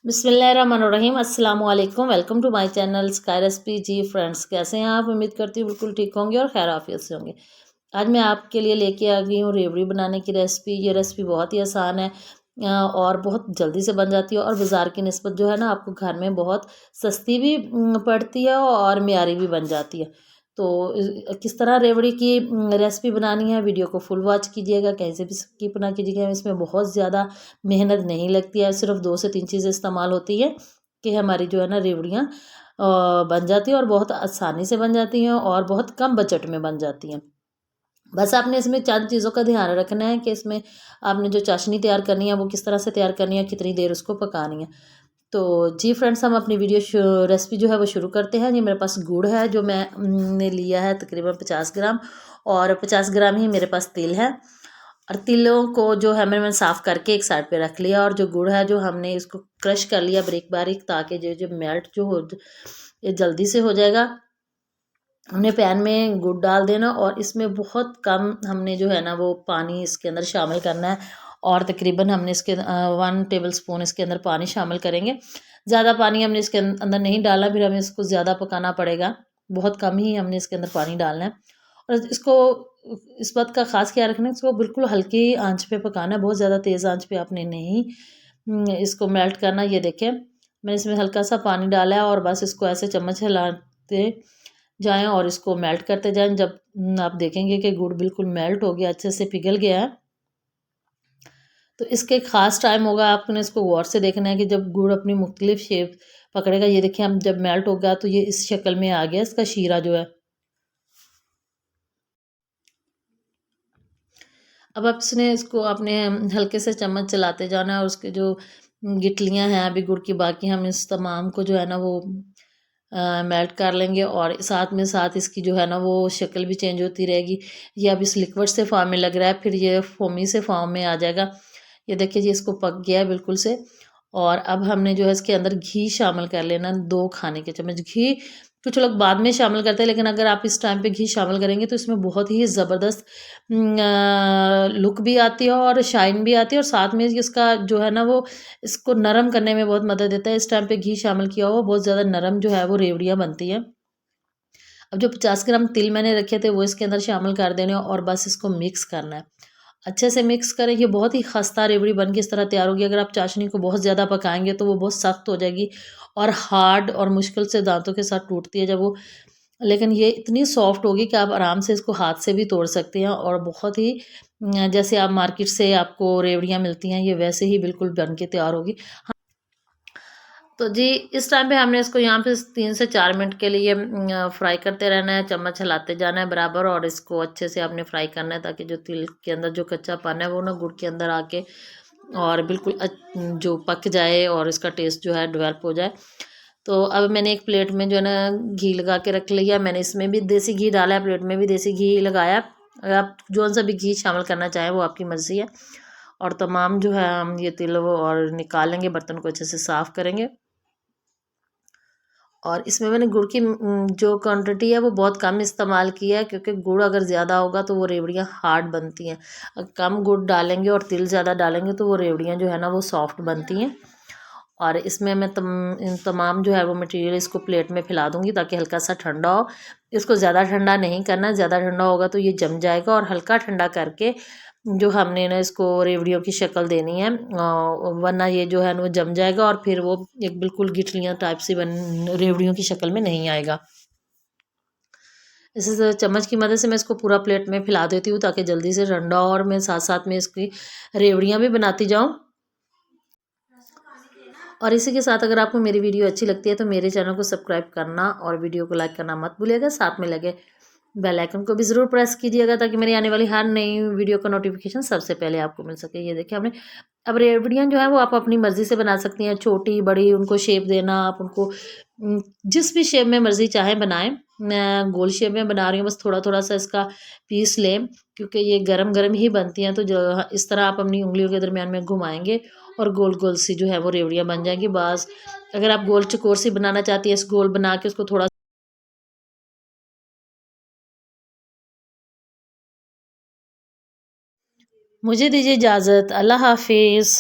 बिस्मिल्लाहिर्रहमानिर्रहीम अस्सलाम वालेकुम। Welcome to my channel Sky Recipe. जी फ्रेंड्स, कैसे हैं आप? उम्मीद करती हूँ बिल्कुल ठीक होंगे और खैर आफियत से होंगे। आज मैं आपके लिए लेके आ गई हूँ रेवड़ी बनाने की रेसिपी। ये रेसिपी बहुत ही आसान है और बहुत जल्दी से बन जाती है और बाज़ार की निस्बत जो है ना आपको घर में बहुत सस्ती भी पड़ती है और मियारी भी बन जाती है। तो किस तरह रेवड़ी की रेसिपी बनानी है, वीडियो को फुल वॉच कीजिएगा, कहीं से भी स्किप ना कीजिएगा। इसमें बहुत ज़्यादा मेहनत नहीं लगती है, सिर्फ 2 से 3 चीज़ें इस्तेमाल होती है कि हमारी जो है ना रेवड़ियाँ बन जाती हैं और बहुत आसानी से बन जाती हैं और बहुत कम बजट में बन जाती हैं। बस आपने इसमें चंद चीज़ों का ध्यान रखना है कि इसमें आपने जो चाशनी तैयार करनी है वो किस तरह से तैयार करनी है, कितनी देर उसको पकानी है। तो जी फ्रेंड्स, हम अपनी रेसिपी जो है वो शुरू करते हैं। ये मेरे पास गुड़ है जो ने लिया है तकरीबन 50 ग्राम, और 50 ग्राम ही मेरे पास तिल है। और तिलों को जो है मैंने साफ़ करके एक साइड पे रख लिया, और जो गुड़ है जो हमने इसको क्रश कर लिया बारीक बारीक, ताकि जो जो मेल्ट जो हो ये जल्दी से हो जाएगा। हमने पैन में गुड़ डाल देना और इसमें बहुत कम हमने जो है ना वो पानी इसके अंदर शामिल करना है, और तकरीबन हमने इसके 1 टेबल स्पून इसके अंदर पानी शामिल करेंगे। ज़्यादा पानी हमने इसके अंदर नहीं डाला, फिर हमें इसको ज़्यादा पकाना पड़ेगा। बहुत कम ही हमने इसके अंदर पानी डालना है, और इसको इस बात का ख़ास ख्याल रखना है, इसको बिल्कुल हल्की आंच पे पकाना है, बहुत ज़्यादा तेज़ आंच पे आपने नहीं इसको मेल्ट करना। ये देखें, मैंने इसमें हल्का सा पानी डाला है और बस इसको ऐसे चम्मच हिलाते जाएँ और इसको मेल्ट करते जाएँ। जब आप देखेंगे कि गुड़ बिल्कुल मेल्ट हो गया, अच्छे से पिघल गया है, तो इसके ख़ास टाइम होगा, आपने इसको गौर से देखना है कि जब गुड़ अपनी मुख्तलिफ शेप पकड़ेगा। ये देखिए, हम जब मेल्ट होगा तो ये इस शक्ल में आ गया इसका शीरा जो है। अब आप इसको आपने हल्के से चम्मच चलाते जाना है, और उसके जो गिटलियाँ हैं अभी गुड़ की बाकी, हम इस तमाम को जो है ना वो मेल्ट कर लेंगे, और साथ इसकी जो है ना वो शक्ल भी चेंज होती रहेगी। ये अब इस लिक्विड से फॉर्म में लग रहा है, फिर ये फोमी से फॉर्म में आ जाएगा। ये देखिए जी, इसको पक गया है बिल्कुल से। और अब हमने जो है इसके अंदर घी शामिल कर लेना, 2 खाने के चम्मच घी। कुछ लोग बाद में शामिल करते हैं, लेकिन अगर आप इस टाइम पे घी शामिल करेंगे तो इसमें बहुत ही ज़बरदस्त लुक भी आती है और शाइन भी आती है, और साथ में इसका जो है ना वो इसको नरम करने में बहुत मदद देता है। इस टाइम पे घी शामिल किया हुआ बहुत ज़्यादा नरम जो है वो रेवड़ियाँ बनती हैं। अब जो 50 ग्राम तिल मैंने रखे थे वो इसके अंदर शामिल कर देने, और बस इसको मिक्स करना है। अच्छे से मिक्स करें। ये बहुत ही खस्ता रेवड़ी बन के इस तरह तैयार होगी। अगर आप चाशनी को बहुत ज़्यादा पकाएंगे तो वो बहुत सख्त हो जाएगी और हार्ड, और मुश्किल से दांतों के साथ टूटती है जब वो। लेकिन ये इतनी सॉफ्ट होगी कि आप आराम से इसको हाथ से भी तोड़ सकते हैं, और बहुत ही जैसे आप मार्केट से आपको रेवड़ियाँ मिलती हैं ये वैसे ही बिल्कुल बन के तैयार होगी। तो जी, इस टाइम पे हमने इसको यहाँ पे 3 से 4 मिनट के लिए फ्राई करते रहना है, चम्मच हिलाते जाना है बराबर, और इसको अच्छे से आपने फ्राई करना है, ताकि जो तिल के अंदर जो कच्चापन है वो ना गुड़ के अंदर आके और बिल्कुल जो पक जाए और इसका टेस्ट जो है डेवलप हो जाए। तो अब मैंने एक प्लेट में जो है ना घी लगा के रख लिया। मैंने इसमें भी देसी घी डाला है, प्लेट में भी देसी घी लगाया। अगर आप जो सा भी घी शामिल करना चाहें वो आपकी मर्ज़ी है। और तमाम जो है हम ये तिल वो और निकाल लेंगे, बर्तन को अच्छे से साफ़ करेंगे। और इसमें मैंने गुड़ की जो क्वांटिटी है वो बहुत कम इस्तेमाल की है, क्योंकि गुड़ अगर ज़्यादा होगा तो वो रेवड़ियाँ हार्ड बनती हैं। कम गुड़ डालेंगे और तिल ज़्यादा डालेंगे तो वो रेवड़ियाँ जो है ना वो सॉफ्ट बनती हैं। और इसमें मैं इन तमाम जो है वो मटेरियल इसको प्लेट में फैला दूँगी, ताकि हल्का सा ठंडा हो। इसको ज़्यादा ठंडा नहीं करना, ज़्यादा ठंडा होगा तो ये जम जाएगा, और हल्का ठंडा करके जो हमने ना इसको रेवड़ियों की शक्ल देनी है, वरना ये जो है ना वो जम जाएगा और फिर वो एक बिल्कुल गिठलियाँ टाइप से बन रेवड़ियों की शक्ल में नहीं आएगा। इसी से चम्मच की मदद से मैं इसको पूरा प्लेट में फैला देती हूँ, ताकि जल्दी से ठंडा हो और मैं साथ साथ में इसकी रेवड़ियाँ भी बनाती जाऊँ। और इसी के साथ अगर आपको मेरी वीडियो अच्छी लगती है तो मेरे चैनल को सब्सक्राइब करना और वीडियो को लाइक करना मत भूलिएगा। साथ में लगे बेल आइकन को भी ज़रूर प्रेस कीजिएगा, ताकि मेरी आने वाली हर नई वीडियो का नोटिफिकेशन सबसे पहले आपको मिल सके। ये देखिए, हमने अब रेवड़ियाँ जो है वो आप अपनी मर्ज़ी से बना सकती हैं, छोटी बड़ी उनको शेप देना आप उनको जिस भी शेप में मर्ज़ी चाहें बनाएं। मैं गोल शेप में बना रही हूँ, बस थोड़ा थोड़ा सा इसका पीस लें, क्योंकि ये गरम गरम ही बनती हैं। तो जो इस तरह आप अपनी उंगलियों के दरमियान में घुमाएंगे और गोल गोल सी जो है वो रेवड़ियाँ बन जाएंगी। बस अगर आप गोल चकोर सी बनाना चाहती है, इस गोल बना के उसको थोड़ा। मुझे दीजिए इजाज़त। अल्लाह हाफिज़।